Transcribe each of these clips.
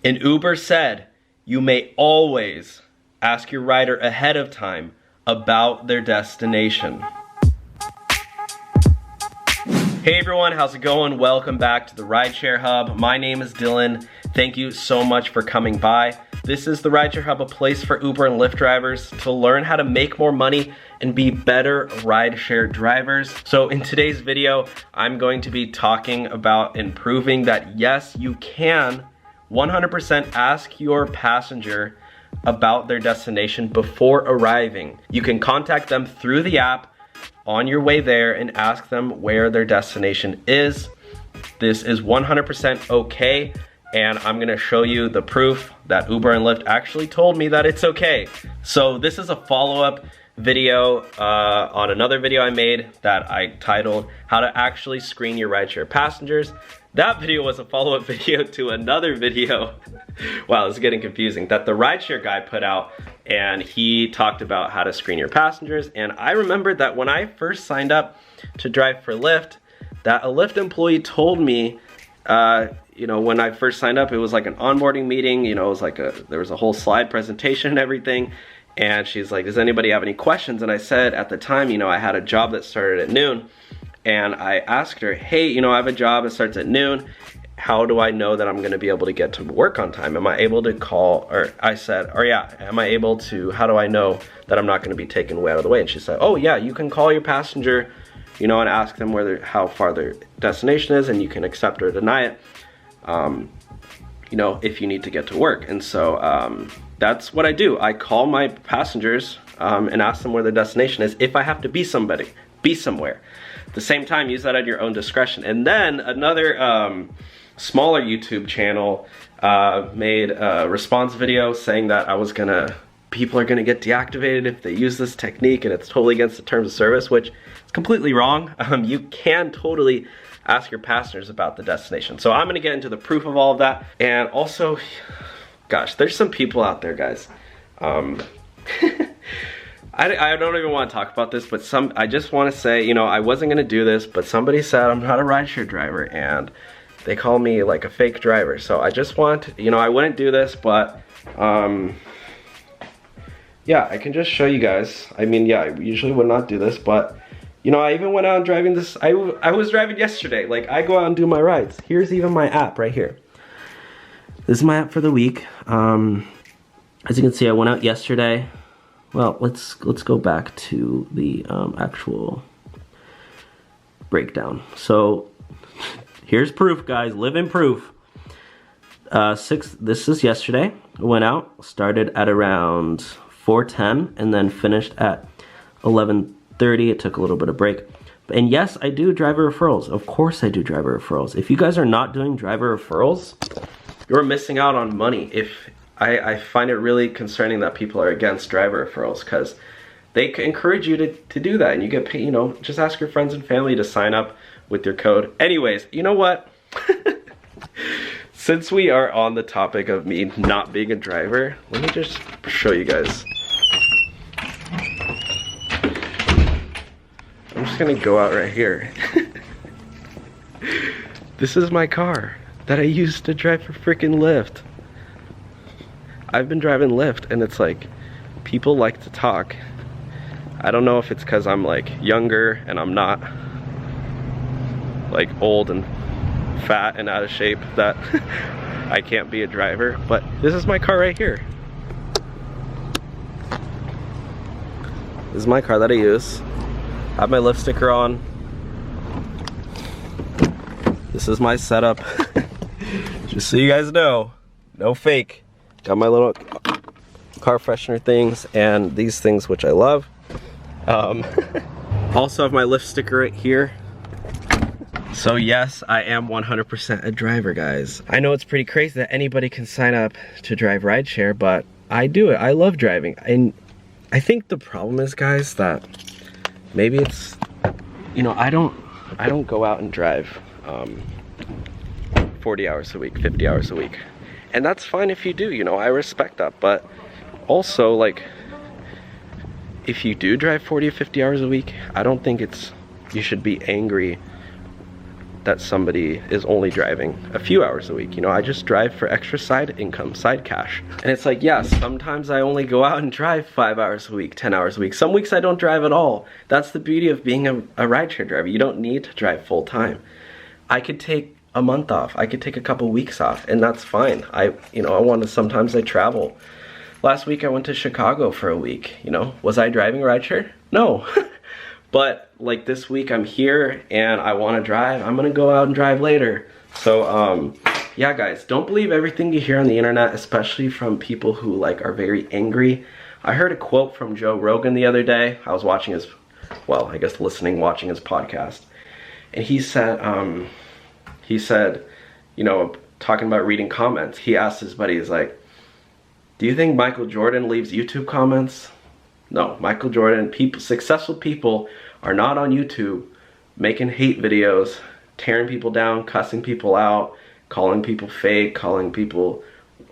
And Uber said you may always ask your rider ahead of time about their destination. Hey everyone, how's it going? Welcome back to the Rideshare Hub. My name is Dylan. Thank you so much for coming by. This is the Rideshare Hub, a place for Uber and Lyft drivers to learn how to make more money and be better rideshare drivers. So in today's video, I'm going to be talking about and proving that yes, you can 100% ask your passenger about their destination before arriving. You can contact them through the app on your way there and ask them where their destination is. This is 100% okay, and I'm gonna show you the proof that Uber and Lyft actually told me that it's okay. So this is a follow-up video on another video I made that I titled How to Actually Screen Your Rideshare Passengers. That video was a follow-up video to another video, wow, this is getting confusing, that the Rideshare Guy put out, and he talked about how to screen your passengers. And I remembered that when I first signed up to drive for Lyft, that a Lyft employee told me, you know, when I first signed up, it was like an onboarding meeting, you know, it was like there was a whole slide presentation and everything. And she's like, does anybody have any questions? And I said at the time, you know, I had a job that started at noon. And I asked her, hey, you know, I have a job that starts at noon. How do I know that I'm gonna be able to get to work on time? Am I able to call, or I said, or yeah, am I able to, how do I know that I'm not gonna be taken way out of the way? And she said, oh yeah, you can call your passenger, you know, and ask them how far their destination is, and you can accept or deny it, you know, if you need to get to work. And so that's what I do. I call my passengers and ask them where their destination is if I have to be somewhere. At the same time, use that at your own discretion. And then another smaller YouTube channel made a response video saying that people are gonna get deactivated if they use this technique, and it's totally against the terms of service, which is completely wrong. You can totally ask your passengers about the destination. So I'm gonna get into the proof of all of that. And also, gosh, there's some people out there, guys. I don't even want to talk about this, but I just want to say, you know, I wasn't going to do this, but somebody said I'm not a rideshare driver, and they call me like a fake driver. So I just want, you know, I wouldn't do this, but yeah, I can just show you guys. I mean, yeah, I usually would not do this, but you know, I even went out driving this. I was driving yesterday. Like, I go out and do my rides. Here's even my app right here. This is my app for the week. As you can see, I went out yesterday. Well, let's go back to the actual breakdown. So here's proof, guys. Living proof. This is yesterday. I went out, started at around 4:10, and then finished at 11:30. It took a little bit of break. And yes, I do driver referrals. Of course I do driver referrals. If you guys are not doing driver referrals, you're missing out on money. I find it really concerning that people are against driver referrals, because they encourage you to do that, and you get paid, you know, just ask your friends and family to sign up with your code. Anyways, you know what? Since we are on the topic of me not being a driver, let me just show you guys. I'm just gonna go out right here. This is my car that I used to drive for freaking Lyft. I've been driving Lyft, and it's like, people like to talk. I don't know if it's because I'm like younger and I'm not like old and fat and out of shape that I can't be a driver, but this is my car right here. This is my car that I use. I have my Lyft sticker on. This is my setup. Just so you guys know, no fake. Got my little car freshener things and these things, which I love. Also have my Lyft sticker right here. So yes, I am 100% a driver, guys. I know it's pretty crazy that anybody can sign up to drive rideshare, but I do it. I love driving. And I think the problem is, guys, that maybe it's, you know, I don't go out and drive 40 hours a week, 50 hours a week. And that's fine if you do, you know, I respect that. But also, like, if you do drive 40 or 50 hours a week, I don't think you should be angry that somebody is only driving a few hours a week. You know, I just drive for extra side income, side cash. And it's like, yeah, sometimes I only go out and drive 5 hours a week, 10 hours a week. Some weeks I don't drive at all. That's the beauty of being a rideshare driver. You don't need to drive full time. I could take a month off. I could take a couple weeks off, and that's fine. Sometimes I travel. Last week I went to Chicago for a week, you know. Was I driving rideshare? No. But like this week I'm here and I want to drive. I'm gonna go out and drive later. So yeah guys, don't believe everything you hear on the internet, especially from people who like are very angry. I heard a quote from Joe Rogan the other day. I was watching his, well, I guess watching his podcast. And he said, you know, talking about reading comments, he asked his buddy, he's like, do you think Michael Jordan leaves YouTube comments? No, Michael Jordan, successful people are not on YouTube making hate videos, tearing people down, cussing people out, calling people fake, calling people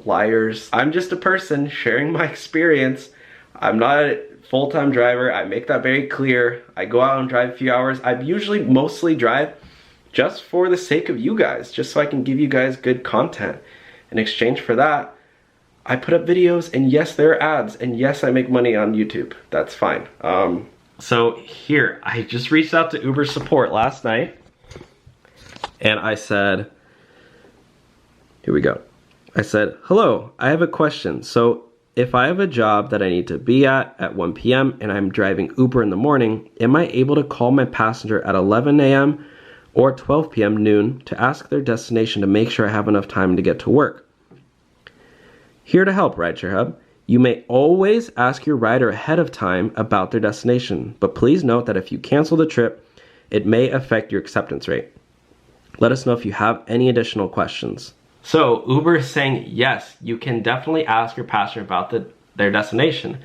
liars. I'm just a person sharing my experience. I'm not a full-time driver. I make that very clear. I go out and drive a few hours. I usually mostly drive just for the sake of you guys, just so I can give you guys good content. In exchange for that, I put up videos, and yes, there are ads, and yes, I make money on YouTube. That's fine. So here, I just reached out to Uber support last night, and I said, here we go. I said, hello, I have a question. So if I have a job that I need to be at 1 p.m. and I'm driving Uber in the morning, am I able to call my passenger at 11 a.m. or 12 p.m. noon to ask their destination to make sure I have enough time to get to work? Here to help, Rideshare Hub. You may always ask your rider ahead of time about their destination, but please note that if you cancel the trip, it may affect your acceptance rate. Let us know if you have any additional questions. So Uber is saying, yes, you can definitely ask your passenger about their destination.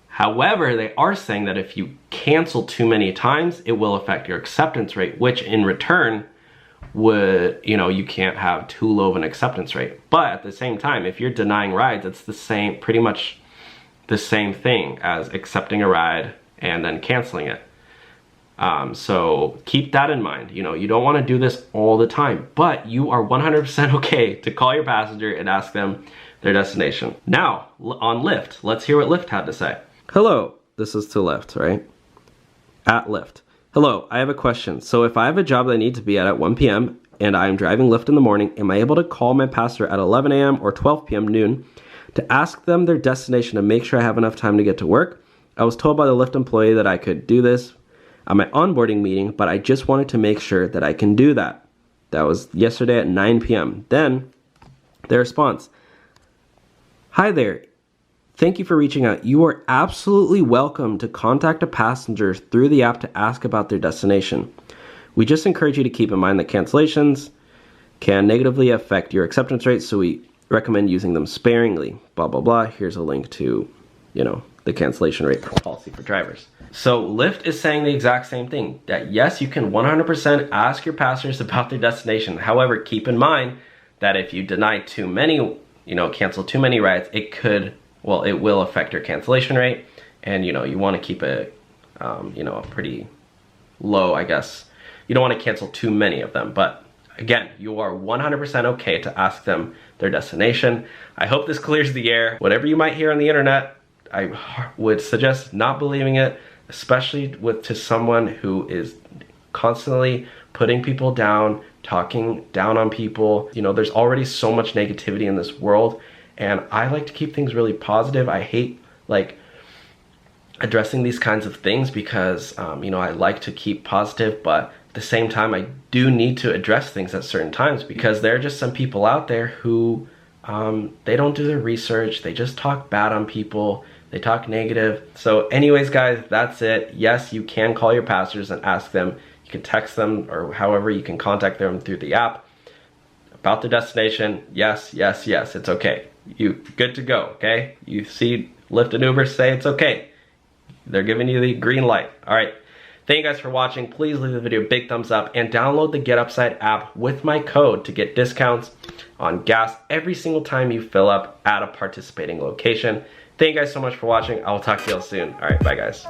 However, they are saying that if you cancel too many times, it will affect your acceptance rate, which in return would, you know, you can't have too low of an acceptance rate. But at the same time, if you're denying rides, it's the same, pretty much the same thing as accepting a ride and then canceling it. So keep that in mind. You know, you don't want to do this all the time, but you are 100% okay to call your passenger and ask them their destination. Now, on Lyft, let's hear what Lyft had to say. Hello, this is to Lyft, right? At Lyft. Hello, I have a question. So if I have a job that I need to be at 1 p.m. and I'm driving Lyft in the morning, am I able to call my passenger at 11 a.m. or 12 p.m. noon to ask them their destination to make sure I have enough time to get to work? I was told by the Lyft employee that I could do this at my onboarding meeting, but I just wanted to make sure that I can do that. That was yesterday at 9 p.m. Then, their response. Hi there. Thank you for reaching out. You are absolutely welcome to contact a passenger through the app to ask about their destination. We just encourage you to keep in mind that cancellations can negatively affect your acceptance rate, so we recommend using them sparingly. Blah, blah, blah. Here's a link to, you know, the cancellation rate policy for drivers. So Lyft is saying the exact same thing, that yes, you can 100% ask your passengers about their destination. However, keep in mind that if you deny too many, you know, cancel too many rides, it could, well, it will affect your cancellation rate, and you know, you want to keep it, you know, pretty low, I guess. You don't want to cancel too many of them, but again, you are 100% okay to ask them their destination. I hope this clears the air. Whatever you might hear on the internet, I would suggest not believing it, especially to someone who is constantly putting people down, talking down on people. You know, there's already so much negativity in this world, and I like to keep things really positive. I hate like addressing these kinds of things because, you know, I like to keep positive, but at the same time, I do need to address things at certain times because there are just some people out there who, they don't do their research. They just talk bad on people. They talk negative. So anyways, guys, that's it. Yes, you can call your passengers and ask them. You can text them or however you can contact them through the app about their destination. Yes, yes, yes, it's okay. You good to go, okay? You see Lyft and Uber say it's okay. They're giving you the green light. All right. Thank you guys for watching. Please leave the video a big thumbs up and download the Get Upside app with my code to get discounts on gas every single time you fill up at a participating location. Thank you guys so much for watching. I will talk to you all soon. All right, bye guys.